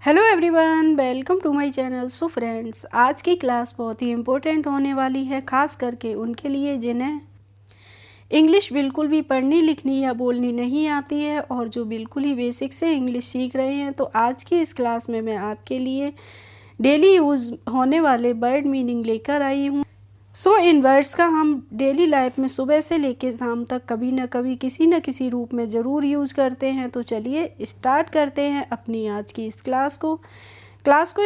Hello everyone, welcome to my channel. So friends, आज की class बहुत ही इम्पोर्टेंट होने वाली है, ख़ास करके उनके लिए जिन्हें इंग्लिश बिल्कुल भी पढ़नी लिखनी या बोलनी नहीं आती है और जो बिल्कुल ही बेसिक से इंग्लिश सीख रहे हैं। तो आज की इस क्लास में मैं आपके लिए डेली यूज़ होने वाले वर्ड मीनिंग लेकर आई हूँ। इन वर्ड्स का हम डेली लाइफ में सुबह से लेकर शाम तक कभी न कभी किसी न किसी रूप में ज़रूर यूज़ करते हैं। तो चलिए स्टार्ट करते हैं अपनी आज की इस क्लास को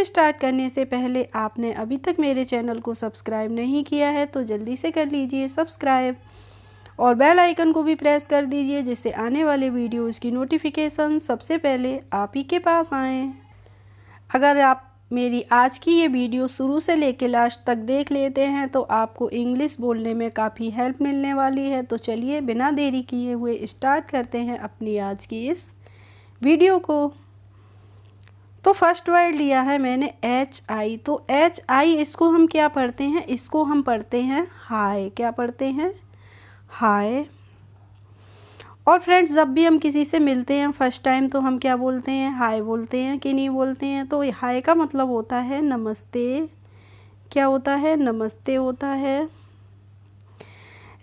स्टार्ट करने से पहले आपने अभी तक मेरे चैनल को सब्सक्राइब नहीं किया है तो जल्दी से कर लीजिए सब्सक्राइब और बेल आइकन को भी प्रेस कर दीजिए, जिससे आने वाले वीडियोज़ की नोटिफिकेशन सबसे पहले आप ही के पास आएँ। अगर आप मेरी आज की ये वीडियो शुरू से लेकर लास्ट तक देख लेते हैं तो आपको इंग्लिश बोलने में काफ़ी हेल्प मिलने वाली है। तो चलिए बिना देरी किए हुए स्टार्ट करते हैं अपनी आज की इस वीडियो को। तो फर्स्ट वर्ड लिया है मैंने HI। तो HI इसको हम क्या पढ़ते हैं? इसको हम पढ़ते हैं हाय। क्या पढ़ते हैं? हाय। और फ्रेंड्स, जब भी हम किसी से मिलते हैं फर्स्ट टाइम तो हम क्या बोलते हैं? हाय बोलते हैं कि नहीं बोलते हैं? तो हाय का मतलब होता है नमस्ते। क्या होता है? नमस्ते होता है।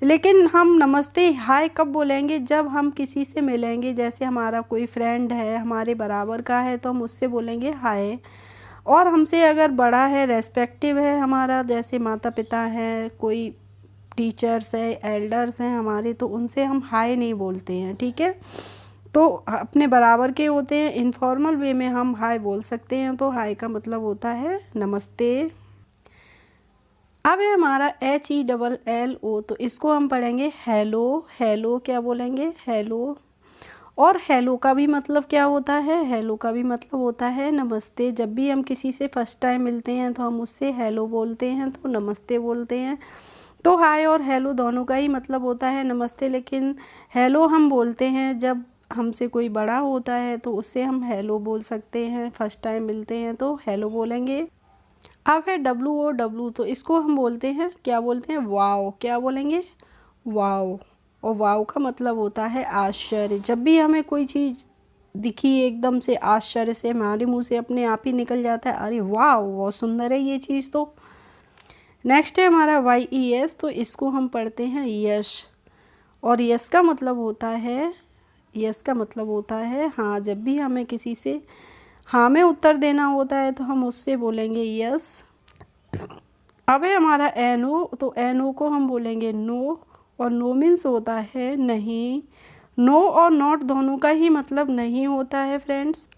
लेकिन हम नमस्ते हाय कब बोलेंगे? जब हम किसी से मिलेंगे, जैसे हमारा कोई फ्रेंड है, हमारे बराबर का है, तो हम उससे बोलेंगे हाय। और हमसे अगर बड़ा है, रेस्पेक्टिव है हमारा, जैसे माता पिता हैं, कोई टीचर्स है, एल्डर्स हैं हमारे, तो उनसे हम हाय नहीं बोलते हैं। ठीक है, तो अपने बराबर के होते हैं, इनफॉर्मल वे में हम हाय बोल सकते हैं। तो हाय का मतलब होता है नमस्ते। अब है हमारा HELLO। तो इसको हम पढ़ेंगे हेलो। हेलो क्या बोलेंगे? हेलो। और हेलो का भी मतलब क्या होता है? हेलो का भी मतलब होता है नमस्ते। जब भी हम किसी से फर्स्ट टाइम मिलते हैं तो हम उससे हेलो बोलते हैं, तो नमस्ते बोलते हैं। तो हाय और हेलो दोनों का ही मतलब होता है नमस्ते, लेकिन हेलो हम बोलते हैं जब हमसे कोई बड़ा होता है तो उससे हम हेलो बोल सकते हैं। फर्स्ट टाइम मिलते हैं तो हेलो बोलेंगे। अब है WOW। तो इसको हम बोलते हैं, क्या बोलते हैं? वाओ। क्या बोलेंगे? वाओ। और वाओ का मतलब होता है आश्चर्य। जब भी हमें कोई चीज़ दिखी एकदम से आश्चर्य से हमारे मुंह से अपने आप ही निकल जाता है, अरे वाह बहुत सुंदर है ये चीज़। तो नेक्स्ट है हमारा YES। तो इसको हम पढ़ते हैं यश। और यस का मतलब होता है, यस का मतलब होता है हाँ। जब भी हमें किसी से हाँ में उत्तर देना होता है तो हम उससे बोलेंगे यस। अब है हमारा NO। तो NO को हम बोलेंगे नो। और नो मीन्स होता है नहीं। नो और नॉट दोनों का ही मतलब नहीं होता है फ्रेंड्स।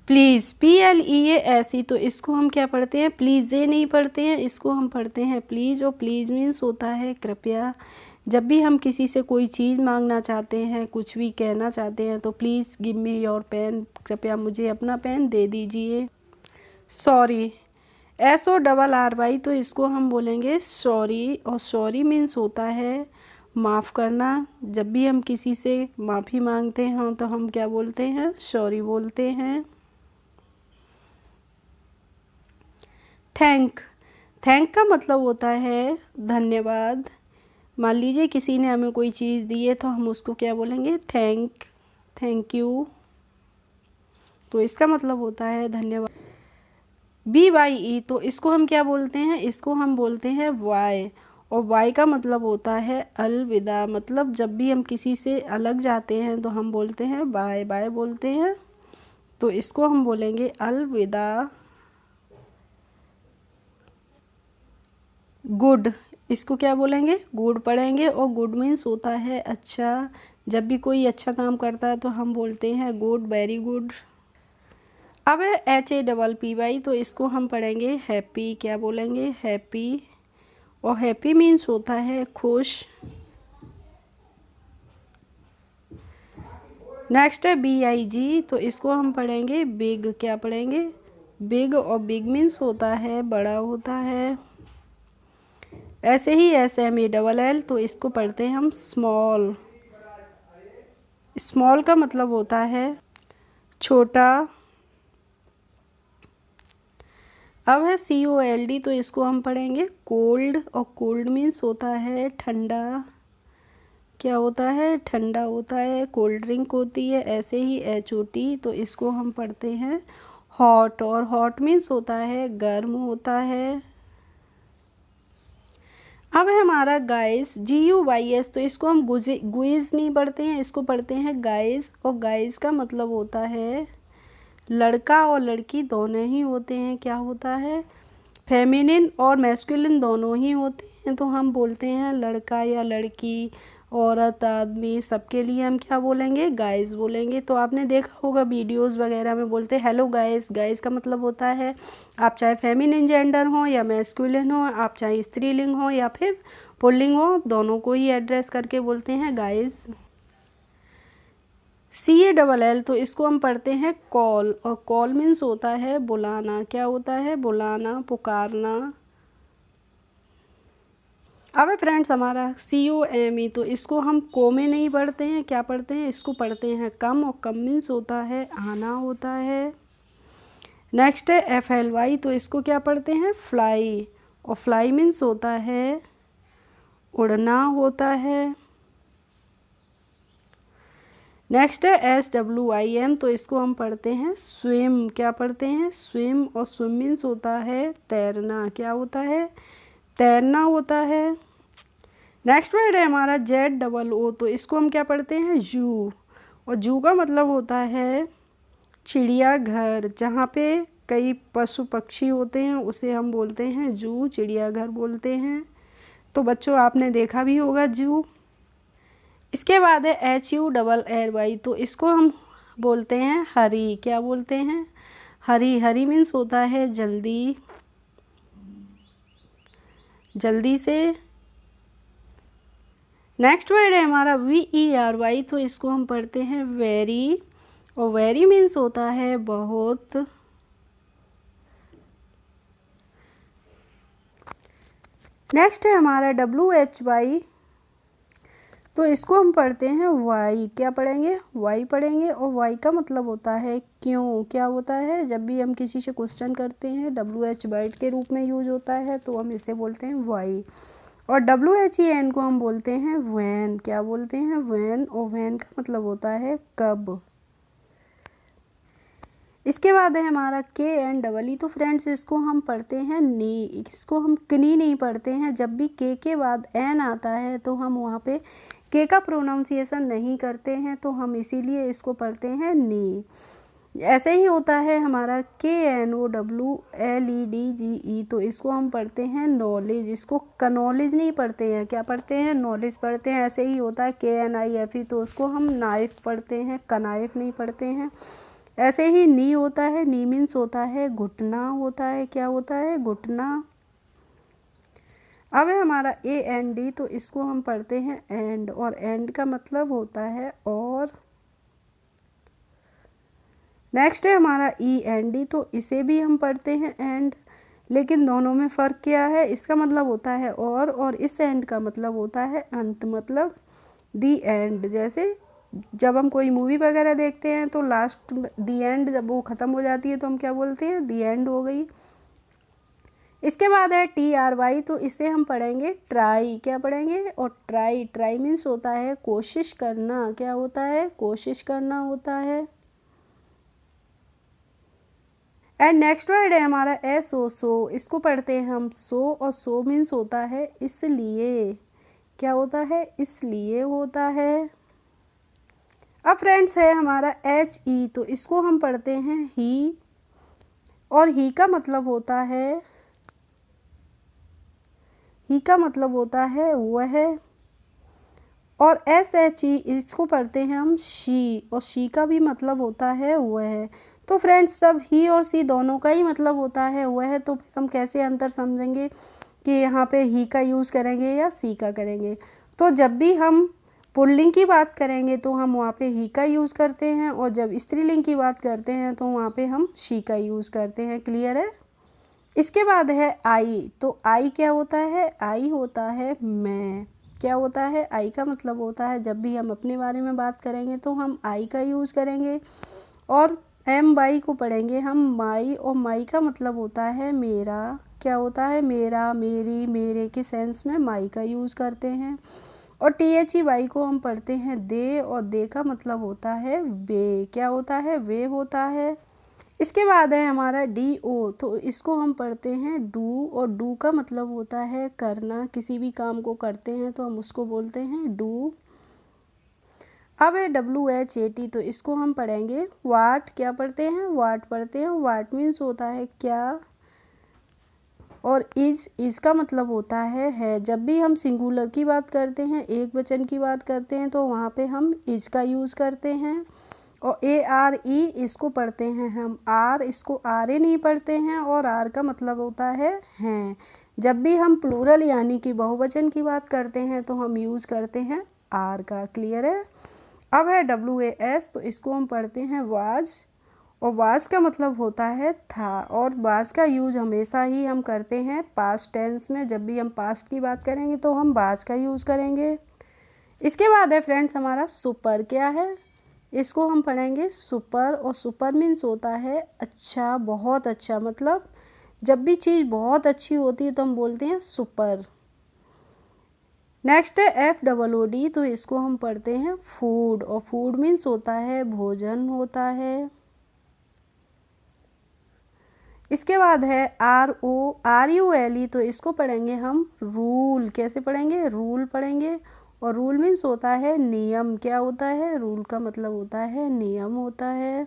Please, PLEASE। तो इसको हम क्या पढ़ते हैं? प्लीज़ ये नहीं पढ़ते हैं, इसको हम पढ़ते हैं प्लीज़। और प्लीज़ मीन्स होता है कृपया। जब भी हम किसी से कोई चीज़ मांगना चाहते हैं, कुछ भी कहना चाहते हैं, तो please give me your pen. कृपया मुझे अपना पेन दे दीजिए। Sorry, SORRY। तो इसको हम बोलेंगे सॉरी। और सॉरी मीन्स होता है माफ़ करना। जब भी हम किसी से माफ़ी मांगते हैं तो हम क्या बोलते हैं? सॉरी बोलते हैं। थैंक का मतलब होता है धन्यवाद। मान लीजिए किसी ने हमें कोई चीज़ दी है तो हम उसको क्या बोलेंगे? Thank you. तो इसका मतलब होता है धन्यवाद। BYE। तो इसको हम क्या बोलते हैं? इसको हम बोलते हैं बाय। और बाय का मतलब होता है अलविदा। मतलब जब भी हम किसी से अलग जाते हैं तो हम बोलते हैं बाय बाय बोलते हैं। तो इसको हम बोलेंगे अलविदा। गुड, इसको क्या बोलेंगे? गुड पढ़ेंगे। और गुड मीन्स होता है अच्छा। जब भी कोई अच्छा काम करता है तो हम बोलते हैं गुड, वेरी गुड। अब है HAPPY। तो इसको हम पढ़ेंगे हैप्पी। क्या बोलेंगे? हैप्पी। और हैप्पी मीन्स होता है खुश। नेक्स्ट है BIG। तो इसको हम पढ़ेंगे बिग। क्या पढ़ेंगे? बिग। और बिग मीन्स होता है बड़ा होता है। ऐसे ही SMALL। तो इसको पढ़ते हैं हम स्मॉल। स्मॉल का मतलब होता है छोटा। अब है COLD। तो इसको हम पढ़ेंगे कोल्ड। और कोल्ड मीन्स होता है ठंडा। क्या होता है, ठंडा होता है, कोल्ड ड्रिंक होती है। ऐसे ही HOT, तो इसको हम पढ़ते हैं हॉट, और हॉट मीन्स होता है गर्म होता है। अब है हमारा गाइस, GUYS, तो इसको हम गुइज नहीं पढ़ते हैं, इसको पढ़ते हैं गाइस, और गाइस का मतलब होता है लड़का और लड़की दोनों ही होते हैं। क्या होता है, फेमिनिन और मैस्कुलिन दोनों ही होते हैं, तो हम बोलते हैं लड़का या लड़की, औरत, आदमी, सबके लिए हम क्या बोलेंगे, गाइस बोलेंगे। तो आपने देखा होगा वीडियोस वगैरह में बोलते हैं हेलो गाइस। गाइस का मतलब होता है आप चाहे फेमिनिन जेंडर हो या मैस्कुलिन हो, आप चाहे स्त्रीलिंग हो या फिर पुल्लिंग हो, दोनों को ही एड्रेस करके बोलते हैं गाइस। CALL, तो इसको हम पढ़ते हैं कॉल, और कॉल मीन्स होता है बुलाना। क्या होता है, बुलाना, पुकारना। अब है फ्रेंड्स हमारा COME, तो इसको हम को में नहीं पढ़ते हैं, क्या पढ़ते हैं, इसको पढ़ते हैं कम, और कम मीन्स होता है आना होता है। नेक्स्ट है FLY, तो इसको क्या पढ़ते हैं, फ्लाई, और फ्लाई मीन्स होता है उड़ना होता है। नेक्स्ट है SWIM, तो इसको हम पढ़ते हैं स्विम। क्या पढ़ते हैं, स्विम, और स्विम मीन्स होता है तैरना। क्या होता है, तैरना होता है। नेक्स्ट वर्ड है हमारा ZOO, तो इसको हम क्या पढ़ते हैं, जू, और जू का मतलब होता है चिड़ियाघर, जहाँ पे कई पशु पक्षी होते हैं उसे हम बोलते हैं जू, चिड़ियाघर बोलते हैं। तो बच्चों आपने देखा भी होगा जू। इसके बाद है HURRY, तो इसको हम बोलते हैं हरी। क्या बोलते हैं, हरी। हरी मीन्स होता है जल्दी, जल्दी से। नेक्स्ट वर्ड है हमारा VERY, तो इसको हम पढ़ते हैं वेरी, और वेरी मीन्स होता है बहुत। नेक्स्ट है हमारा WHY, तो इसको हम पढ़ते हैं वाई। क्या पढ़ेंगे, वाई पढ़ेंगे, और वाई का मतलब होता है क्यों। क्या होता है, जब भी हम किसी से क्वेश्चन करते हैं WH वर्ड के रूप में यूज होता है, तो हम इसे बोलते हैं वाई। और WHEN को हम बोलते हैं व्हेन। क्या बोलते हैं, व्हेन, और व्हेन का मतलब होता है कब। इसके बाद है हमारा KNEE, तो फ्रेंड्स इसको हम पढ़ते हैं नी, इसको हम कनी नहीं पढ़ते हैं। जब भी के बाद एन आता है तो हम वहाँ पे के का प्रोनाउंसिएशन नहीं करते हैं, तो हम इसीलिए इसको पढ़ते हैं नी। ऐसे ही होता है हमारा KNOWLEDGE, तो इसको हम पढ़ते हैं नॉलेज, इसको कनॉलेज नहीं पढ़ते हैं। क्या पढ़ते हैं, नॉलेज पढ़ते हैं। ऐसे ही होता है KNIFE, तो उसको हम नाइफ पढ़ते हैं, कनाइफ नहीं पढ़ते हैं। ऐसे ही नी होता है, नी मीन्स होता है घुटना होता है। क्या होता है, घुटना। अब है हमारा AND, तो इसको हम पढ़ते हैं एंड, और एंड का मतलब होता है और। नेक्स्ट है हमारा END, तो इसे भी हम पढ़ते हैं एंड, लेकिन दोनों में फ़र्क क्या है, इसका मतलब होता है और इस एंड का मतलब होता है अंत, मतलब दी एंड। जैसे जब हम कोई मूवी वगैरह देखते हैं तो लास्ट दी एंड, जब वो ख़त्म हो जाती है तो हम क्या बोलते हैं, दी एंड हो गई। इसके बाद है TRY, तो इसे हम पढ़ेंगे ट्राई। क्या पढ़ेंगे, और ट्राई। ट्राई मीन्स होता है कोशिश करना। क्या होता है, कोशिश करना होता है। एंड नेक्स्ट वर्ड है हमारा SO, सो। इसको पढ़ते हैं हम सो, और सो मीन्स होता है इसलिए। क्या होता है, इसलिए होता है। अब फ्रेंड्स है हमारा HE, तो इसको हम पढ़ते हैं ही, और ही का मतलब होता है, ही का मतलब होता है वह। और SHE, इसको पढ़ते हैं हम शी, और शी का भी मतलब होता है वह। तो फ्रेंड्स सब ही और सी दोनों का ही मतलब होता है वह, तो फिर हम कैसे अंतर समझेंगे कि यहाँ पे ही का यूज़ करेंगे या सी का करेंगे। तो जब भी हम पुल्लिंग की बात करेंगे तो हम वहाँ पे ही का यूज़ करते हैं, और जब स्त्रीलिंग की बात करते हैं तो वहाँ पे हम शी का यूज़ करते हैं। क्लियर है। इसके बाद है आई, तो आई क्या होता है, आई होता है मैं। क्या होता है, आई का मतलब होता है जब भी हम अपने बारे में बात करेंगे तो हम आई का यूज़ करेंगे, और MY को पढ़ेंगे हम माई, और माई का मतलब होता है मेरा। क्या होता है, मेरा, मेरी, मेरे के सेंस में माई का यूज़ करते हैं। और THEY को हम पढ़ते हैं दे, और दे का मतलब होता है वे। क्या होता है? वे होता है। इसके बाद है हमारा DO, तो इसको हम पढ़ते हैं डू, और डू का मतलब होता है करना। किसी भी काम को करते हैं तो हम उसको बोलते हैं डू। अब है WHAT, तो इसको हम पढ़ेंगे वाट। क्या पढ़ते हैं? वाट पढ़ते हैं। वाट मीन्स होता है क्या। और इज का मतलब होता है। जब भी हम सिंगुलर की बात करते हैं, एक वचन की बात करते हैं, तो वहाँ पे हम इज का यूज़ करते हैं। और ARE इसको पढ़ते हैं हम आर, इसको RA नहीं पढ़ते हैं। और आर का मतलब होता है हैं। जब भी हम प्लूरल यानी कि बहुवचन की बात करते हैं तो हम यूज़ करते हैं आर का। क्लियर है? अब है WAS, तो इसको हम पढ़ते हैं वाज, और वाज का मतलब होता है था। और वाज का यूज हमेशा ही हम करते हैं पास्ट टेंस में। जब भी हम पास्ट की बात करेंगे तो हम वाज का यूज़ करेंगे। इसके बाद है फ्रेंड्स हमारा सुपर। क्या है? इसको हम पढ़ेंगे सुपर, और सुपर मीन्स होता है अच्छा, बहुत अच्छा। मतलब जब भी चीज़ बहुत अच्छी होती है तो हम बोलते हैं सुपर। नेक्स्ट है FOOD, तो इसको हम पढ़ते हैं फूड, और फूड मीन्स होता है भोजन होता है। इसके बाद है RULE, तो इसको पढ़ेंगे हम रूल। कैसे पढ़ेंगे? रूल पढ़ेंगे। और रूल मीन्स होता है नियम। क्या होता है? रूल का मतलब होता है नियम होता है।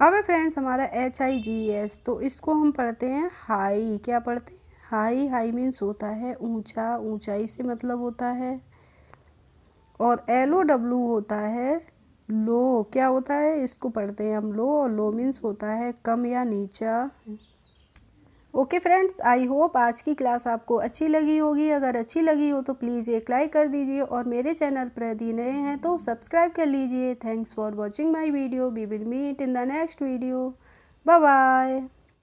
अब है फ्रेंड्स हमारा HIGS, तो इसको हम पढ़ते हैं हाई। क्या पढ़ते हैं? हाई। हाई मीन्स होता है ऊंचा, ऊंचाई से मतलब होता है। और LOW होता है लो। क्या होता है? इसको पढ़ते हैं हम लो, और लो मीन्स होता है कम या नीचा। ओके फ्रेंड्स, आई होप आज की क्लास आपको अच्छी लगी होगी। अगर अच्छी लगी हो तो प्लीज़ एक लाइक कर दीजिए, और मेरे चैनल पर यदि नए हैं तो सब्सक्राइब कर लीजिए। Thanks for watching my video. We will meet in the next video. Bye bye.